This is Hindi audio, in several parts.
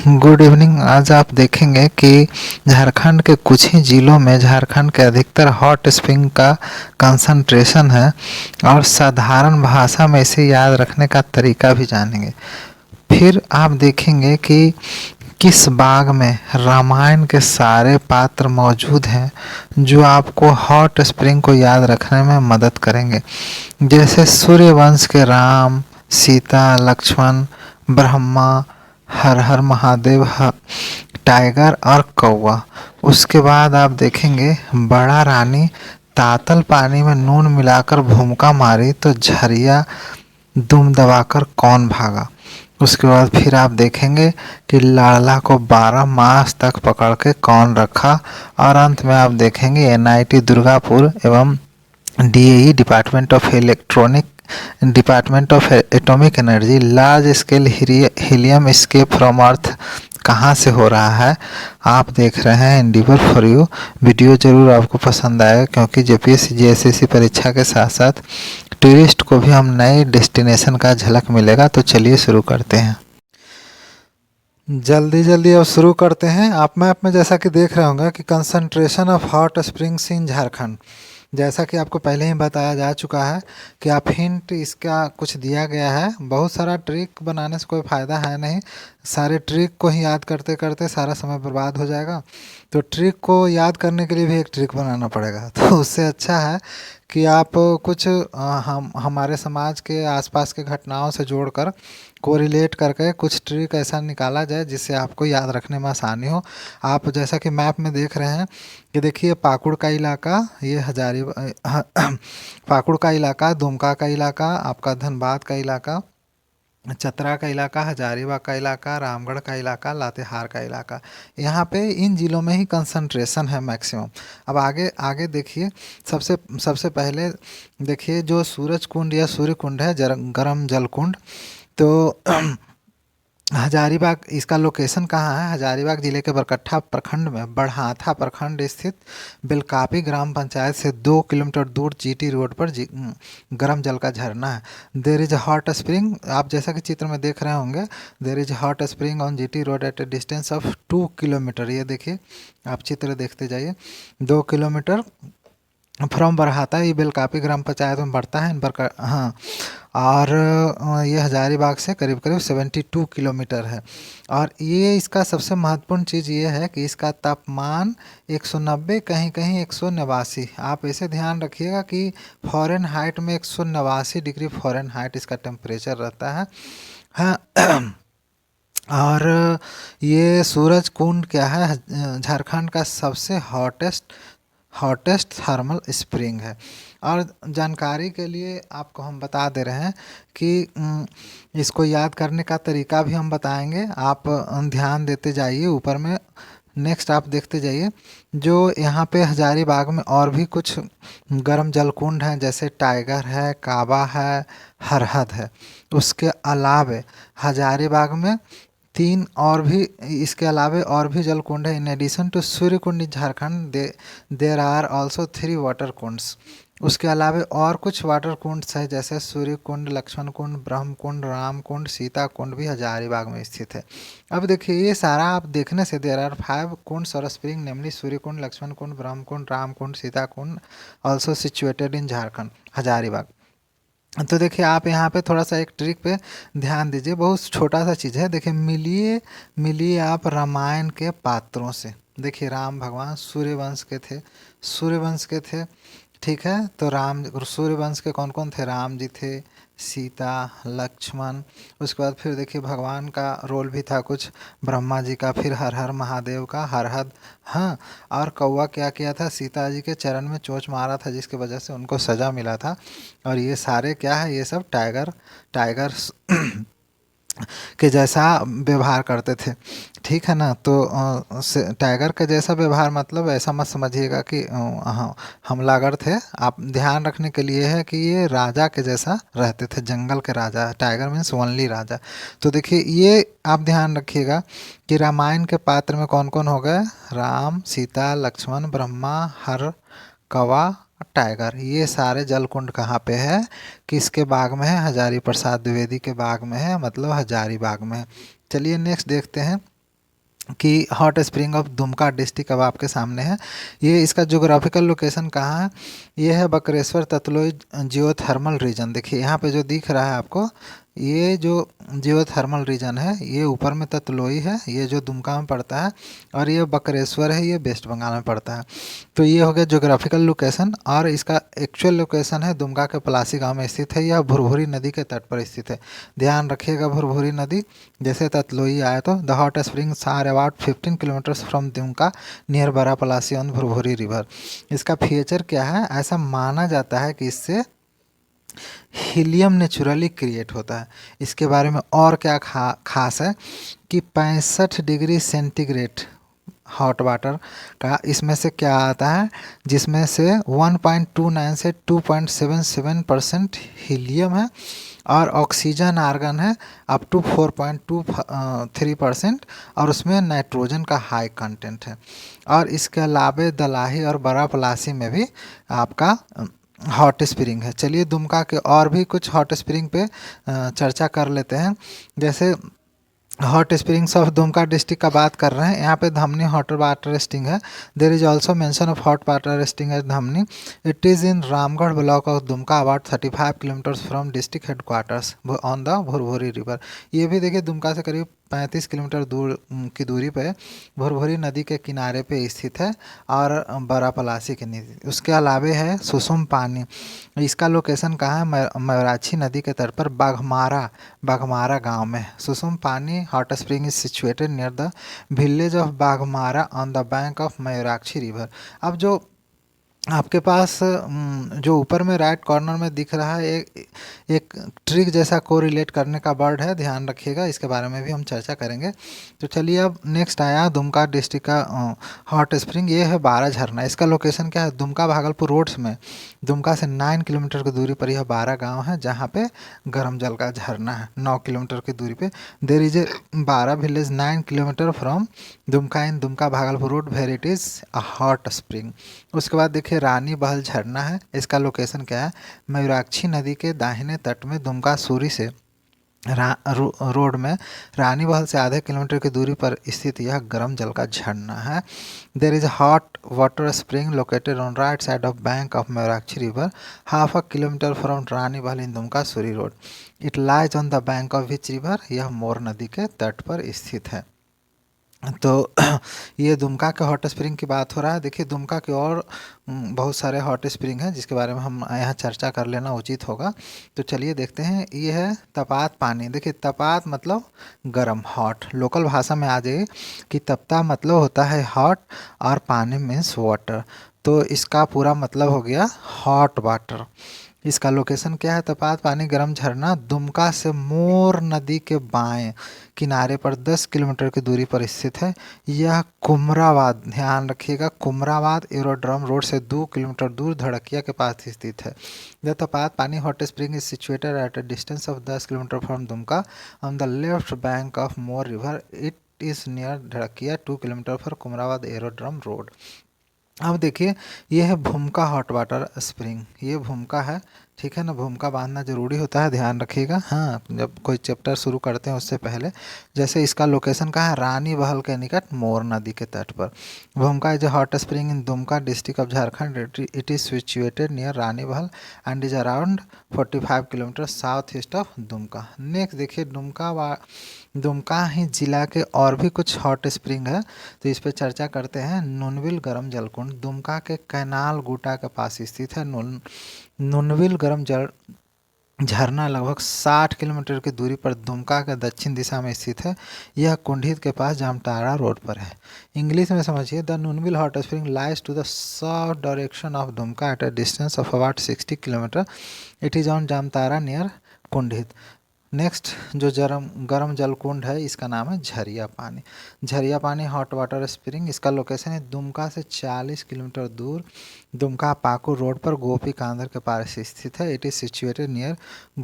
Good evening. आज आप देखेंगे कि झारखंड के कुछ ही ज़िलों में झारखंड के अधिकतर हॉट स्प्रिंग का कंसंट्रेशन है और साधारण भाषा में इसे याद रखने का तरीका भी जानेंगे। फिर आप देखेंगे कि किस बाग में रामायण के सारे पात्र मौजूद हैं जो आपको हॉट स्प्रिंग को याद रखने में मदद करेंगे, जैसे सूर्यवंश के राम, सीता, लक्ष्मण, ब्रह्मा, हर हर महादेव, टाइगर और कौवा। उसके बाद आप देखेंगे बड़ा रानी तातल पानी में नून मिलाकर भूमिका मारी तो झरिया दुम दबाकर कौन भागा। उसके बाद फिर आप देखेंगे कि लाड़ला को 12 मास तक पकड़ के कौन रखा। और अंत में आप देखेंगे एनआईटी दुर्गापुर एवं DAE department of atomic energy large scale helium escape from earth कहाँ से हो रहा है। आप देख रहे हैं एनडीवर फॉर यू। वीडियो जरूर आपको पसंद आएगा क्योंकि जेपीएससी जेएसएससी परीक्षा के साथ साथ टूरिस्ट को भी हम नए डेस्टिनेशन का झलक मिलेगा। तो चलिए शुरू करते हैं। जल्दी अब शुरू करते हैं। आप मैप में जैसा कि देख रहे होंगे कि concentration of hot springs in Jharkhand, जैसा कि आपको पहले ही बताया जा चुका है कि आप हिंट इसका कुछ दिया गया है। बहुत सारा ट्रिक बनाने से कोई फ़ायदा है नहीं, सारे ट्रिक को ही याद करते करते सारा समय बर्बाद हो जाएगा। तो ट्रिक को याद करने के लिए भी एक ट्रिक बनाना पड़ेगा। तो उससे अच्छा है कि आप कुछ हम हमारे समाज के आसपास के घटनाओं से जोड़कर कोरिलेट करके कुछ ट्रिक ऐसा निकाला जाए जिससे आपको याद रखने में आसानी हो। आप जैसा कि मैप में देख रहे हैं कि देखिए पाकुड़ का इलाका, ये पाकुड़ का इलाका, दुमका का इलाका, आपका धनबाद का इलाका, चतरा का इलाका, हजारीबाग का इलाका, रामगढ़ का इलाका, लातेहार का इलाका, यहाँ पे इन ज़िलों में ही कंसंट्रेशन है मैक्सिमम। अब आगे आगे देखिए, सबसे सबसे पहले देखिए जो सूरज कुंड या सूर्य कुंड है, गर्म जल कुंड। तो हजारीबाग इसका लोकेशन कहाँ है? हजारीबाग जिले के बरकट्ठा प्रखंड में बड़हाथा प्रखंड स्थित बेलकापी ग्राम पंचायत से 2 किलोमीटर दूर जीटी रोड पर गर्म जल का झरना है। देर इज हॉट स्प्रिंग, आप जैसा कि चित्र में देख रहे होंगे, there is hot spring on GT road at a distance of 2 kilometre. ये देखिए, आप चित्र देखते जाइए। 2 किलोमीटर फ्रॉम बरहाता, ये बेलकापी ग्राम पंचायत में पड़ता है। हाँ, और ये हजारीबाग से करीब करीब 72 किलोमीटर है। और ये इसका सबसे महत्वपूर्ण चीज़ ये है कि इसका तापमान 190, कहीं कहीं 189। आप ऐसे ध्यान रखिएगा कि फ़ारेनहाइट में 189 डिग्री फ़ारेनहाइट इसका टेम्परेचर रहता है। हाँ। और ये सूरज कुंड क्या है? झारखंड का सबसे हॉटेस्ट थर्मल स्प्रिंग है। और जानकारी के लिए आपको हम बता दे रहे हैं कि इसको याद करने का तरीका भी हम बताएंगे। आप ध्यान देते जाइए ऊपर में। नेक्स्ट आप देखते जाइए, जो यहाँ पे हजारीबाग में और भी कुछ गर्म जलकुंड हैं, जैसे टाइगर है, काबा है, हरहद है। उसके अलावे हजारीबाग में 3 और भी, इसके अलावे और भी जल कुंड है। In addition to Surya Kund in Jharkhand there are also 3 water kunds. उसके अलावे और कुछ वाटर कुंड्स है, जैसे सूर्य कुंड, लक्ष्मण कुंड, ब्रह्म कुंड, राम कुंड, सीता कुंड भी हजारीबाग में स्थित है। अब देखिए, ये सारा आप देखने से देर आर 5 कुंड्स और spring, namely Surya Kund, Lakshman Kund, Brahma Kund, Ram Kund, Sita Kund, also situated in Jharkhand, Hazaribagh. तो देखिए, आप यहाँ पे थोड़ा सा एक ट्रिक पे ध्यान दीजिए, बहुत छोटा सा चीज़ है। देखिए, मिलिए आप रामायण के पात्रों से। देखिए, राम भगवान सूर्यवंश के थे। ठीक है, तो सूर्यवंश के कौन कौन थे? राम जी थे, सीता, लक्ष्मण। उसके बाद फिर देखिए भगवान का रोल भी था कुछ, ब्रह्मा जी का, फिर हर हर महादेव का, हरहद। हाँ, और कौवा क्या किया था? सीता जी के चरण में चोंच मारा था, जिसकी वजह से उनको सजा मिला था। और ये सारे क्या है? ये सब टाइगर के जैसा व्यवहार करते थे। ठीक है ना? तो टाइगर का जैसा व्यवहार मतलब ऐसा मत समझिएगा कि हाँ हमलावर थे। आप ध्यान रखने के लिए है कि ये राजा के जैसा रहते थे, जंगल के राजा। टाइगर मीन्स ओनली राजा। तो देखिए, ये आप ध्यान रखिएगा कि रामायण के पात्र में कौन कौन हो गए? राम, सीता, लक्ष्मण, ब्रह्मा, हर, कौवा, टाइगर। ये सारे जलकुंड कहाँ पे है? किसके बाग में है? हजारी प्रसाद द्विवेदी के बाग में है, मतलब हजारीबाग में है। चलिए नेक्स्ट देखते हैं। कि hot spring of Dumka district अब आपके सामने है। ये इसका ज्योग्राफिकल लोकेशन कहाँ है? ये है बकरेश्वर ततलोई जियोथर्मल रीजन। देखिए यहाँ पे जो दिख रहा है आपको, ये जो जियोथर्मल रीजन है, ये ऊपर में ततलोई है, ये जो दुमका में पड़ता है, और ये बकरेश्वर है, ये वेस्ट बंगाल में पड़ता है। तो ये हो गया ज्योग्राफिकल लोकेशन। और इसका एक्चुअल लोकेशन है दुमका के पलासी गांव में स्थित है। यह भुरभुरी नदी के तट पर स्थित है। ध्यान रखिएगा, भुरभुरी नदी जैसे ततलोई आए तो the hot springs are about 15 kilometres from Dumka near Barapalasi on Bhurbhuri river. इसका फीचर क्या है? ऐसा माना जाता है कि इससे हीलियम नेचुरली क्रिएट होता है। इसके बारे में और क्या खास है कि 65 डिग्री सेंटीग्रेड हॉट वाटर का इसमें से क्या आता है, जिसमें से 1.29 से 2.77% हीलियम है, और ऑक्सीजन आर्गन है अप टू 4.23%, और उसमें नाइट्रोजन का हाई कंटेंट है। और इसके अलावा दलाही और बड़ा पलासी में भी आपका हॉट स्प्रिंग है। चलिए दुमका के और भी कुछ हॉट स्प्रिंग पे चर्चा कर लेते हैं। जैसे hot springs of Dumka district का बात कर रहे हैं, यहाँ पे धमनी हॉट वाटर स्प्रिंग है। There is also mention of hot water spring at Dhamni. It is in Ramgarh block of Dumka about 35 kilometres from district headquarters on the Bhurbhuri river. ये भी देखिए दुमका से करीब 35 किलोमीटर दूर की दूरी पे भुरभुरी नदी के किनारे पे स्थित है, और बरापलासी के नदी। उसके अलावे है सुसुम पानी। इसका लोकेशन कहाँ है? मयूराक्षी नदी के तट पर बाघमारा गांव में। सुसुम पानी hot spring is situated near the village of Baghmara on the bank of Mayurakshi river. अब जो आपके पास जो ऊपर में राइट कॉर्नर में दिख रहा है, एक ट्रिक जैसा को रिलेट करने का वर्ड है, ध्यान रखिएगा, इसके बारे में भी हम चर्चा करेंगे। तो चलिए अब नेक्स्ट आया दुमका डिस्ट्रिक्ट का हॉट स्प्रिंग। ये है 12 झरना। इसका लोकेशन क्या है? दुमका भागलपुर रोड्स में दुमका से 9 किलोमीटर की दूरी पर यह 12 गांव है, जहाँ पे गर्म जल का झरना है। 9 किलोमीटर की दूरी पे there is a 12 village 9 kilometre from Dumka in Dumka Bhagalpur road where it is a hot spring. उसके बाद देखिए रानी बहल झरना है। इसका लोकेशन क्या है? मयूराक्षी नदी के दाहिने तट में दुमका सूरी से रोड में रानी बहल से आधे किलोमीटर की दूरी पर स्थित यह गर्म जल का झरना है। There is hot water spring located on right side of bank of Mayurakshi river half a kilometre from Rani Bahal in Dumka Suri road. It lies on the bank of which river? यह मोर नदी के तट पर स्थित है। तो ये दुमका के हॉट स्प्रिंग की बात हो रहा है। देखिए दुमका के और बहुत सारे हॉट स्प्रिंग हैं, जिसके बारे में हम यहाँ चर्चा कर लेना उचित होगा। तो चलिए देखते हैं। ये है तपात पानी। देखिए तपात मतलब गरम, हॉट। लोकल भाषा में आ जाइए कि तपता मतलब होता है हॉट, और पानी मीन्स वाटर। तो इसका पूरा मतलब हो गया हॉट वाटर। इसका लोकेशन क्या है? तपात पानी गर्म झरना दुमका से मोर नदी के बाएं किनारे पर 10 किलोमीटर की दूरी पर स्थित है। यह कुमराबाद, ध्यान रखिएगा, कुमराबाद एरोड्रम रोड से 2 किलोमीटर दूर धड़किया के पास स्थित है। The Tapat Pani hot spring is situated at a distance of 10 kilometre from Dumka on the left bank of Mor river. It is near Dhadkia 2 kilometre for Kumrabad aerodrome road. अब देखिए ये है भूमका हॉट वाटर स्प्रिंग। ये भूमका है, ठीक है ना। भूमका बांधना जरूरी होता है, ध्यान रखिएगा। हाँ, जब कोई चैप्टर शुरू करते हैं उससे पहले। जैसे इसका लोकेशन कहाँ है? रानी बहल के निकट मोर नदी के तट पर। Bhumka is a hot spring in Dumka district of Jharkhand. It is situated near Rani Bahal and is around 45 kilometre south east of Dumka. Next देखिए दुमका ही जिला के और भी कुछ हॉट स्प्रिंग है, तो इस पर चर्चा करते हैं। नुनविल गर्म जलकुंड दुमका के कैनाल गुटा के पास स्थित है। नुनविल गर्म जल झरना लगभग 60 किलोमीटर की दूरी पर दुमका के दक्षिण दिशा में स्थित है। यह कुंडहित के पास जामताड़ा रोड पर है। इंग्लिश में समझिए, the Nunvil hot spring lies to the south direction of Dumka at a distance of about 60 kilometre. It is on Jamtara near Kundahit. Next जो गर्म जल कुंड है, इसका नाम है झरिया पानी। झरिया पानी हॉट वाटर स्प्रिंग। इसका लोकेशन है दुमका से 40 किलोमीटर दूर दुमका पाकुर रोड पर गोपी कांदर के पास स्थित है। It is situated near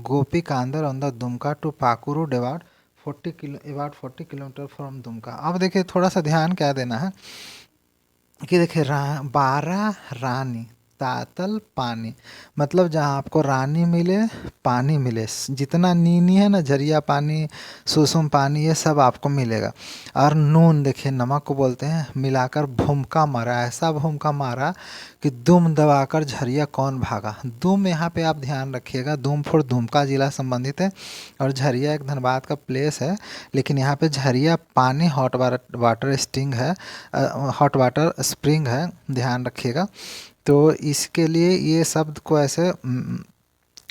Gopi Kandar on the Dumka to Pakur road about 40 kilometre from Dumka. अब देखिए थोड़ा सा ध्यान क्या देना है कि देखिए 12 रानी तातल पानी, मतलब जहाँ आपको रानी मिले, पानी मिले, जितना नीनी है ना, झरिया पानी, सुसुम पानी, ये सब आपको मिलेगा। और नून, देखिए नमक को बोलते हैं, मिलाकर भूमका मारा, ऐसा भूमका मारा कि दुम दबाकर झरिया कौन भागा। दुम यहाँ पे आप ध्यान रखिएगा, दुमपुर दुमका जिला संबंधित है, और झरिया एक धनबाद का प्लेस है। लेकिन यहाँ पे झरिया पानी हॉट वाटर स्टिंग है, हॉट वाटर स्प्रिंग है, ध्यान रखिएगा। तो इसके लिए ये शब्द को ऐसे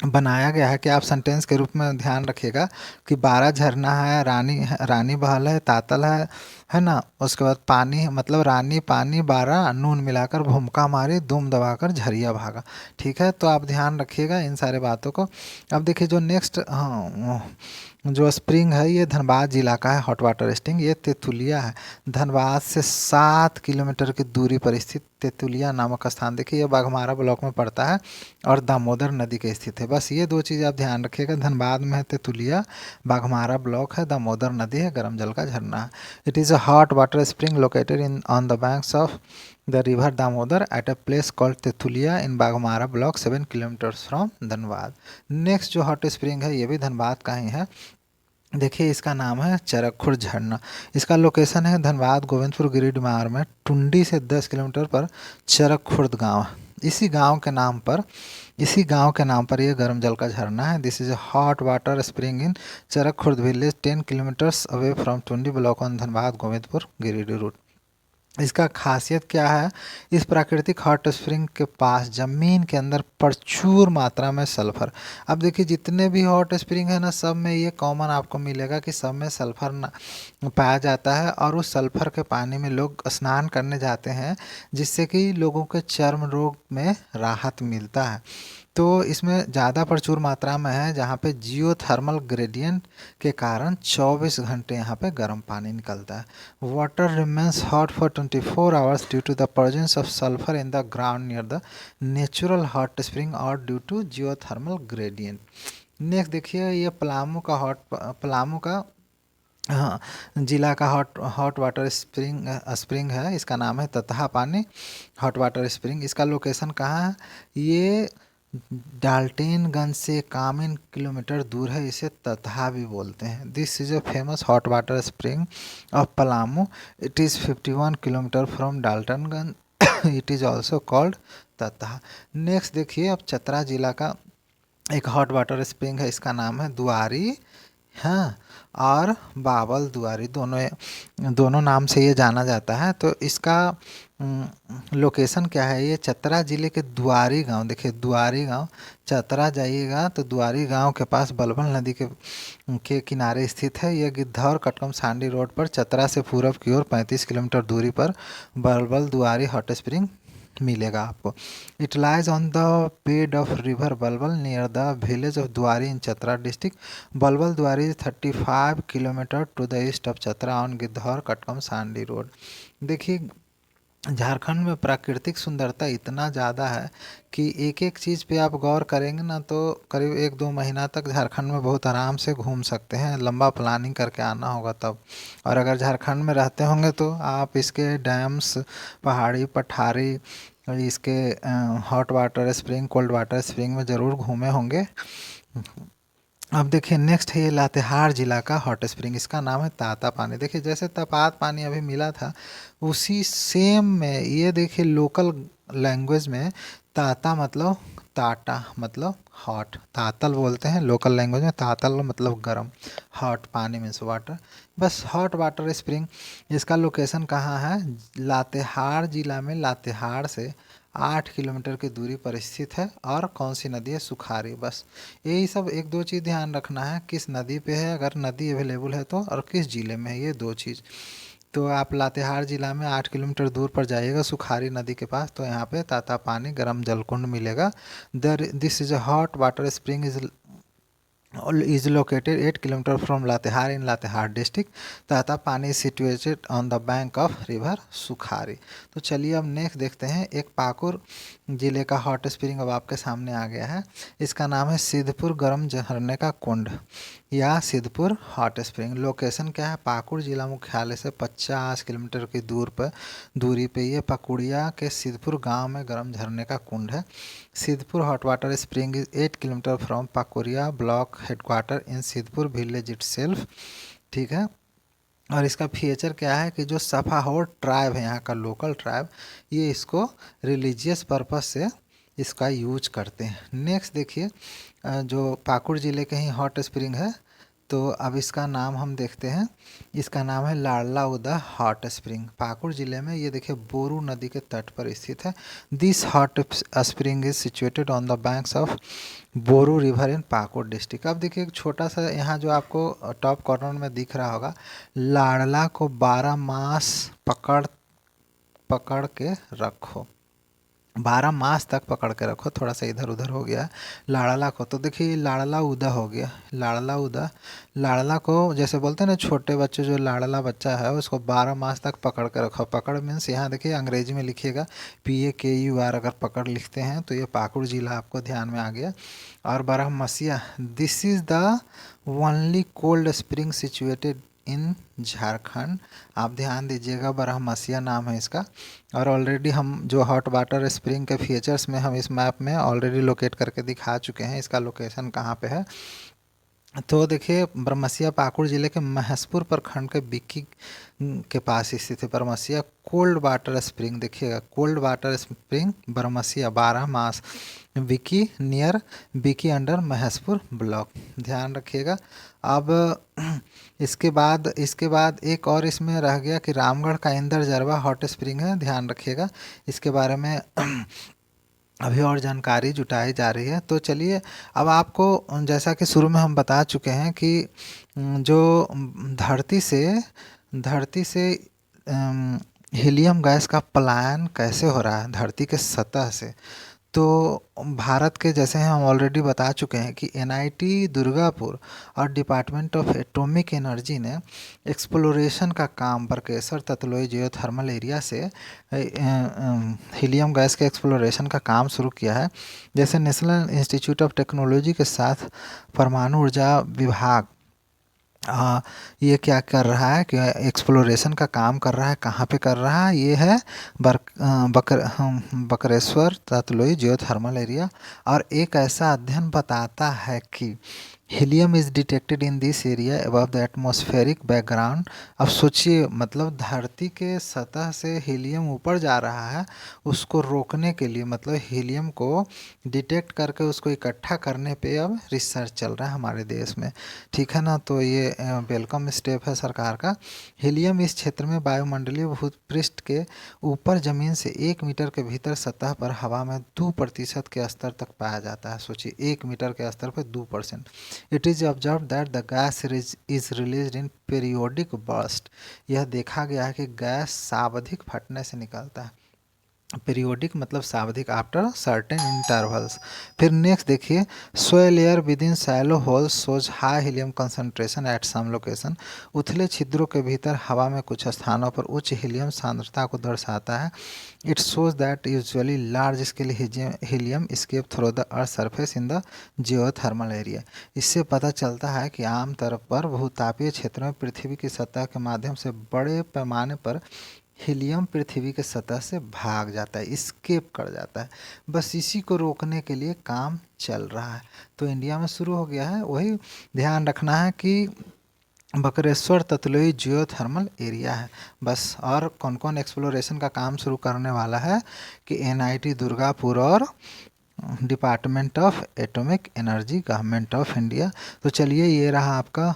बनाया गया है कि आप सेंटेंस के रूप में ध्यान रखिएगा कि 12 झरना है, रानी बहल है, तातल है ना। उसके बाद पानी, मतलब रानी पानी 12, नून मिलाकर भूमका मारी, दुम दबाकर झरिया भागा। ठीक है, तो आप ध्यान रखिएगा इन सारे बातों को। अब देखिए जो नेक्स्ट, हाँ, जो स्प्रिंग है ये धनबाद जिला का है, हॉट वाटर स्प्रिंग, ये तेतुलिया है। धनबाद से 7 किलोमीटर की दूरी पर स्थित तेतुलिया नामक स्थान, देखिए ये बाघमारा ब्लॉक में पड़ता है और दामोदर नदी के स्थित है। बस ये दो चीज़ आप ध्यान रखिएगा, धनबाद में है तेतुलिया, बाघमारा ब्लॉक है, दामोदर नदी है, गर्म जल का झरना है। It is a hot water spring located in on the banks of the river Damodar at a place called Tetulia in Baghmara block 7 kilometres from Dhanbad. Next जो हॉट स्प्रिंग है ये भी धनबाद का ही है। देखिए इसका नाम है चरकखुर्द झरना। इसका लोकेशन है धनबाद गोविंदपुर गिरिडीह में, टुंडी से 10 किलोमीटर पर चरकखुर्द गांव है। इसी गांव के नाम पर यह गर्म जल का झरना है। This is a hot water spring in Charakkhurd village 10 kilometres away from Tundi block on Dhanbad Govindpur Giridih route. इसका खासियत क्या है, इस प्राकृतिक हॉट स्प्रिंग के पास ज़मीन के अंदर प्रचुर मात्रा में सल्फर। अब देखिए जितने भी हॉट स्प्रिंग है ना, सब में ये कॉमन आपको मिलेगा कि सब में सल्फर पाया जाता है, और उस सल्फर के पानी में लोग स्नान करने जाते हैं, जिससे कि लोगों के चर्म रोग में राहत मिलता है। तो इसमें ज़्यादा प्रचुर मात्रा में है, जहाँ पे जियोथर्मल ग्रेडियंट के कारण 24 घंटे यहाँ पे गर्म पानी निकलता है। Water remains hot for 24 hours due to the presence of sulphur in the ground near the natural hot spring और due to geothermal gradient. Next देखिए ये पलामू का, हाँ, जिला का हॉट वाटर स्प्रिंग है। इसका नाम है ततहा पानी हॉट वाटर स्प्रिंग। इसका लोकेशन कहाँ है, ये डाल्टेनगंज से 51 किलोमीटर दूर है, इसे ततहा भी बोलते हैं। This is a famous hot water spring of Palamu, it is 51 kilometre from Daltonganj, it is also called Tataha. Next देखिए अब चतरा जिला का एक हॉट वाटर स्प्रिंग है, इसका नाम है दुआरी, हाँ, और बावल दुआरी, दोनों नाम से ये जाना जाता है। तो इसका लोकेशन क्या है, ये चतरा ज़िले के दुआरी गांव, देखिए दुआरी गांव, चतरा जाइएगा तो दुआरी गांव के पास बलबल नदी के किनारे स्थित है। यह गिद्धौर कटकम सांडी रोड पर चतरा से पूरब की ओर 35 किलोमीटर दूरी पर बलबल दुआरी हॉट स्प्रिंग मिलेगा आपको। It lies on the bed of river Balbal near the village of Duari in Chatra district. Balbal Duari is 35 kilometre to the east of Chatra on Gidhaur Katkam Sandi road. देखिए झारखंड में प्राकृतिक सुंदरता इतना ज़्यादा है कि एक एक चीज़ पे आप गौर करेंगे ना तो करीब 1-2 महीना तक झारखंड में बहुत आराम से घूम सकते हैं, लंबा प्लानिंग करके आना होगा तब। और अगर झारखंड में रहते होंगे तो आप इसके डैम्स, पहाड़ी पठारी, और इसके hot water spring, cold water spring में ज़रूर घूमे होंगे। अब देखिए नेक्स्ट है ये लातेहार जिला का हॉट स्प्रिंग, इसका नाम है ताता पानी। देखिए जैसे तपात पानी अभी मिला था, उसी सेम में ये देखिए लोकल लैंग्वेज में ताता मतलब ताटा मतलब हॉट, तातल बोलते हैं लोकल लैंग्वेज में, तातल मतलब गर्म, हॉट पानी मीन्स वाटर। बस हॉट वाटर स्प्रिंग, इसका लोकेशन कहाँ है, लातेहार जिला में, लातेहार से 8 किलोमीटर की दूरी पर स्थित है। और कौन सी नदी है, सुखारी। बस यही सब, एक दो चीज़ ध्यान रखना है, किस नदी पे है, अगर नदी अवेलेबल है तो, और किस ज़िले में है, ये दो चीज़। तो आप लातेहार जिला में 8 किलोमीटर दूर पर जाइएगा सुखारी नदी के पास, तो यहाँ पे ताता पानी गर्म जलकुंड मिलेगा। This is a hot water spring is located 8 kilometer from Latehar in Latehar district. ताता पानी situated on the bank of river सुखारी। तो चलिए अब नेक्स्ट देखते हैं, एक पाकुर जिले का हॉट स्प्रिंग अब आपके सामने आ गया है। इसका नाम है सिद्धपुर गर्म झरने का कुंड। या सिद्धपुर हॉट स्प्रिंग। लोकेशन क्या है, पाकुड़ जिला मुख्यालय से 50 किलोमीटर की दूरी पे ये पकुड़िया के सिद्धपुर गांव में गर्म झरने का कुंड है। Siddhpur hot water spring is 8 kilometre from Pakuria block headquarter in Siddhpur village itself. ठीक है। और इसका फीचर क्या है कि जो सफाहोर ट्राइब है, यहाँ का लोकल ट्राइब, ये इसको रिलीजियस पर्पस से इसका यूज करते हैं। नेक्स्ट देखिए, जो पाकुड़ ज़िले के ही हॉट स्प्रिंग है, तो अब इसका नाम हम देखते हैं। इसका नाम है लाडला उदा हॉट स्प्रिंग। पाकुड़ ज़िले में ये देखिए बोरू नदी के तट पर स्थित है। This hot spring is situated on the banks of Boru river in Pakur district. अब देखिए एक छोटा सा यहाँ जो आपको टॉप कॉर्नर में दिख रहा होगा, लाडला को 12 मास पकड़ पकड़ के रखो, 12 मास तक पकड़ के रखो। थोड़ा सा इधर उधर हो गया लाड़ला को, तो देखिए लाड़ला उदा हो गया, लाड़ला उदा। लाड़ला को जैसे बोलते हैं ना छोटे बच्चे, जो लाड़ला बच्चा है उसको 12 मास तक पकड़ के रखो। पकड़ मीन्स यहाँ देखिए अंग्रेजी में लिखिएगा PAKUR, अगर पकड़ लिखते हैं तो ये पाकुड़ जिला आपको ध्यान में आ गया। और Barahmasia, this is the only cold spring situated in Jharkhand. आप ध्यान दीजिएगा, बारहमसिया नाम है इसका। और ऑलरेडी हम जो हॉट वाटर स्प्रिंग के फीचर्स में हम इस मैप में ऑलरेडी लोकेट करके दिखा चुके हैं, इसका लोकेशन कहाँ पे है। तो देखिए बरमसिया पाकुड़ ज़िले के महसपुर प्रखंड के बिक्की के पास स्थित है बरमसिया कोल्ड वाटर स्प्रिंग। देखिएगा कोल्ड वाटर स्प्रिंग बरमसिया 12 मास, विकी नियर विकी अंडर महसपुर ब्लॉक, ध्यान रखिएगा। अब इसके बाद एक और इसमें रह गया कि रामगढ़ का इंदर जरवा हॉट स्प्रिंग है, ध्यान रखिएगा। इसके बारे में अभी और जानकारी जुटाई जा रही है। तो चलिए अब आपको, जैसा कि शुरू में हम बता चुके हैं कि जो धरती से हीलियम गैस का पलायन कैसे हो रहा है धरती के सतह से। तो भारत के, जैसे हम ऑलरेडी बता चुके हैं कि NIT दुर्गापुर और डिपार्टमेंट ऑफ एटॉमिक एनर्जी ने एक्सप्लोरेशन का काम बरकेसर ततलोई जियोथर्मल एरिया से हीलियम गैस के एक्सप्लोरेशन का काम शुरू किया है। जैसे नेशनल इंस्टीट्यूट ऑफ टेक्नोलॉजी के साथ परमाणु ऊर्जा विभाग ये क्या कर रहा है कि एक्सप्लोरेशन का काम कर रहा है। कहाँ पे कर रहा है, ये है बकरेश्वर ततलोई जियोथर्मल एरिया। और एक ऐसा अध्ययन बताता है कि helium is detected in this area above the atmospheric background. अब सोचिए, मतलब धरती के सतह से हीलियम ऊपर जा रहा है, उसको रोकने के लिए, मतलब हीलियम को डिटेक्ट करके उसको इकट्ठा करने पे अब रिसर्च चल रहा है हमारे देश में। ठीक है ना। तो ये वेलकम स्टेप है सरकार का। हीलियम इस क्षेत्र में वायुमंडलीय भूपृष्ठ के ऊपर ज़मीन से 1 मीटर के भीतर सतह पर हवा में 2% के स्तर तक पाया जाता है। सोचिए 1 मीटर के स्तर पर 2%। It is observe that the gas is release in periodic burst. यह देखा गया है कि गैस सावधिक फटने से निकलता है। पीरियोडिक मतलब सावधिक, आफ्टर सर्टेन इंटरवल्स। फिर नेक्स्ट देखिए, soil air within shallow holes shows high helium concentration at some location. उथले छिद्रों के भीतर हवा में कुछ स्थानों पर उच्च हीलियम सांद्रता को दर्शाता है। It shows that usually large scale helium escape through the earth surface in the geothermal area. इससे पता चलता है कि आमतौर पर भूतापीय क्षेत्रों में पृथ्वी की सतह के माध्यम से बड़े पैमाने पर हीलियम पृथ्वी के सतह से भाग जाता है, स्केप कर जाता है। बस इसी को रोकने के लिए काम चल रहा है। तो इंडिया में शुरू हो गया है, वही ध्यान रखना है कि बकरेश्वर ततलोई जियोथर्मल एरिया है बस। और कौन कौन एक्सप्लोरेशन का काम शुरू करने वाला है कि NIT दुर्गापुर और department of atomic energy, government of India. तो चलिए ये रहा आपका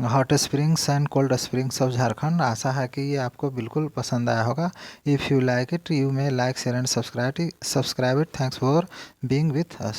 hot springs and cold springs of Jharkhand. आशा है कि ये आपको बिल्कुल पसंद आया होगा। If you like it, you may like share and subscribe it. Thanks for being with us.